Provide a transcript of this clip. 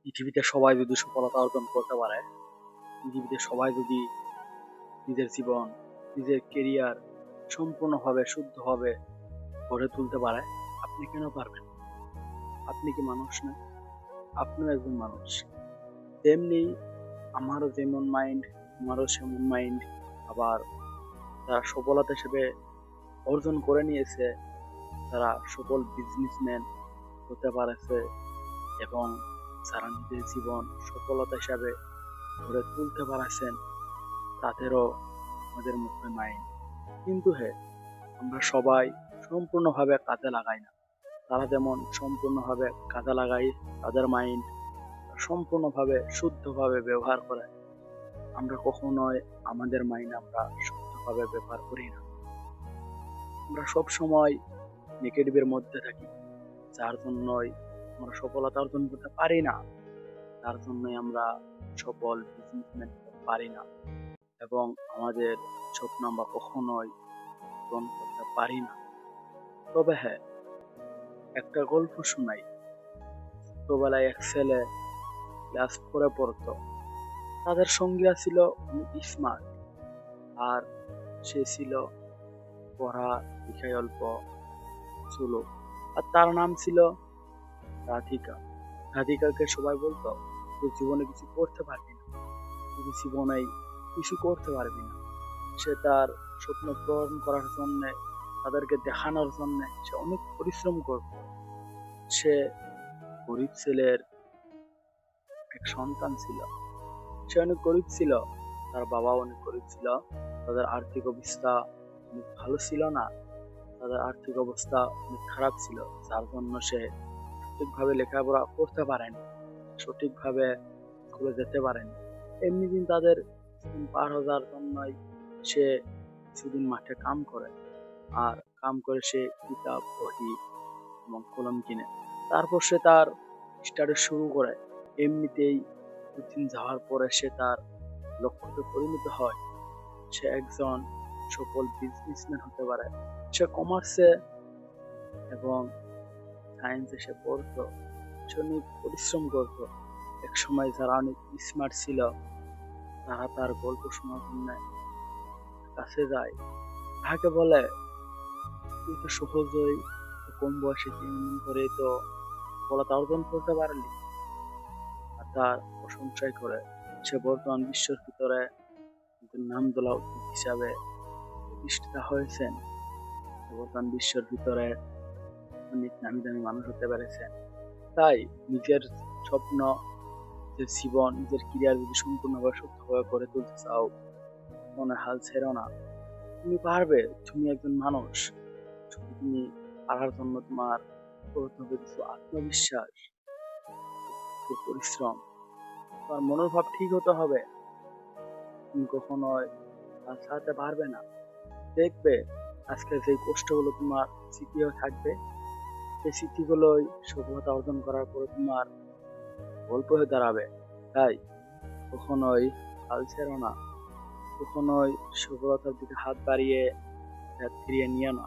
পৃথিবীতে সবাই যদি সফলতা অর্জন করতে পারে, পৃথিবীতে সবাই যদি নিজের জীবন, নিজের কেরিয়ার সম্পূর্ণভাবে শুদ্ধভাবে গড়ে তুলতে পারে, আপনি কেন পারবেন? আপনি কি মানুষ না? আপনিও একজন মানুষ। তেমনি আমারও যেমন মাইন্ড, আমারও সেমন মাইন্ড। আবার যারা সফলতা হিসেবে অর্জন করে নিয়েছে, তারা সফল বিজনেসম্যান হতে পারেছে, এবং যারা নিজের জীবন সফলতা হিসাবে গড়ে তুলতে পারছেন, তাদেরও আমাদের মধ্যে মাইন্ড। কিন্তু হ্যাঁ, আমরা সবাই সম্পূর্ণভাবে কাজে লাগাই না। তারা যেমন সম্পূর্ণভাবে কাজে লাগাই তাদের মাইন্ড, সম্পূর্ণভাবে শুদ্ধভাবে ব্যবহার করে, আমরা কখনোই আমাদের মাইন্ড আমরা শুদ্ধভাবে ব্যবহার করি না। আমরা সব সময় নেগেটিভের মধ্যে থাকি, যার জন্যই আমরা সফলতা অর্জন করতে পারি না, তার জন্যই আমরা সফল বিজনেসম্যান হতে পারি না, এবং আমাদের স্বপ্ন আমরা কখনোই পূরণ করতে পারি না। তবে হ্যাঁ, একটা গল্প শোনাই। ছোটবেলায় এক ছেলে ক্লাস 4-এ পড়তো। তাদের সঙ্গীরা ছিল অনেক স্মার্ট, আর সে ছিল পড়া লিখায় অল্প ছিল, আর তার নাম ছিল রাধিকা। রাধিকাকে সবাই বলতো, তুই জীবনে কিছু করতে পারবি না, তুই জীবনে কিছু করতে পারবি না। সে তার স্বপ্ন পূরণ করার জন্য, তাদেরকে দেখানোর জন্য সে অনেক পরিশ্রম করত। সে গরিব ছেলের এক সন্তান ছিল। সে অনেক গরিব ছিল, তার বাবা অনেক গরিব ছিল। তাদের আর্থিক অবস্থা অনেক ভালো ছিল না, তাদের আর্থিক অবস্থা অনেক খারাপ ছিল, যার জন্য সে সঠিকভাবে লেখাপড়া করতে পারেনি, সঠিকভাবে স্কুলে যেতে পারেনি। এমনি দিন তাদের পার হওয়ার জন্যই সে কিছুদিন মাঠে কাম করে, আর কাম করে সে কিতাব, বই এবং কলম কিনে। তারপর সে তার স্টাডি শুরু করে। এমনিতেই কিছুদিন যাওয়ার পরে সে তার লক্ষ্যে পরিণত হয়। সে একজন সফল বিজনেসম্যান হতে পারে। সে কমার্সে এবং সায়েন্সে সে পড়তো, সে অনেক পরিশ্রম করতো। এক সময় যারা অনেক স্মার্ট ছিল, তারা তার গল্প শোনার জন্য কাছে যায়, তাকে বলে, তুই তো সহজেই কম বয়সে এমন করে তো সফলতা অর্জন করতে পারলি। আর তার প্রশংসাই করে। সে বর্তমান বিশ্বের ভিতরে নামদোলা হিসাবে প্রতিষ্ঠিত হয়েছেন। বর্তমান বিশ্বের ভিতরে অনেক নামি দামি মানুষ হতে পেরেছেন। তাই নিজের স্বপ্ন, নিজের জীবন, নিজের ক্যারিয়ার যদি সম্পূর্ণভাবে সত্যভাবে করে তুলতে চাও, মনে হাল ছেড়ো না। তুমি পারবে, তুমি একজন মানুষ। তুমি পারার জন্য তোমার করতে হবে কিছু আত্মবিশ্বাস, কিছু পরিশ্রম, তোমার মনোভাব ঠিক হতে হবে। তুমি কখনোই হাল ছাড়তে পারবে না। দেখবে আজকে যে কষ্টগুলো তোমার স্মৃতি হয়ে থাকবে, সেই স্মৃতিগুলোই সফলতা অর্জন করার পরে তোমার গল্প হয়ে দাঁড়াবে। তাই কখনোই হাল ছেড়ো না, কখনোই সফলতার দিকে হাত বাড়িয়ে ফিরিয়ে নিও না।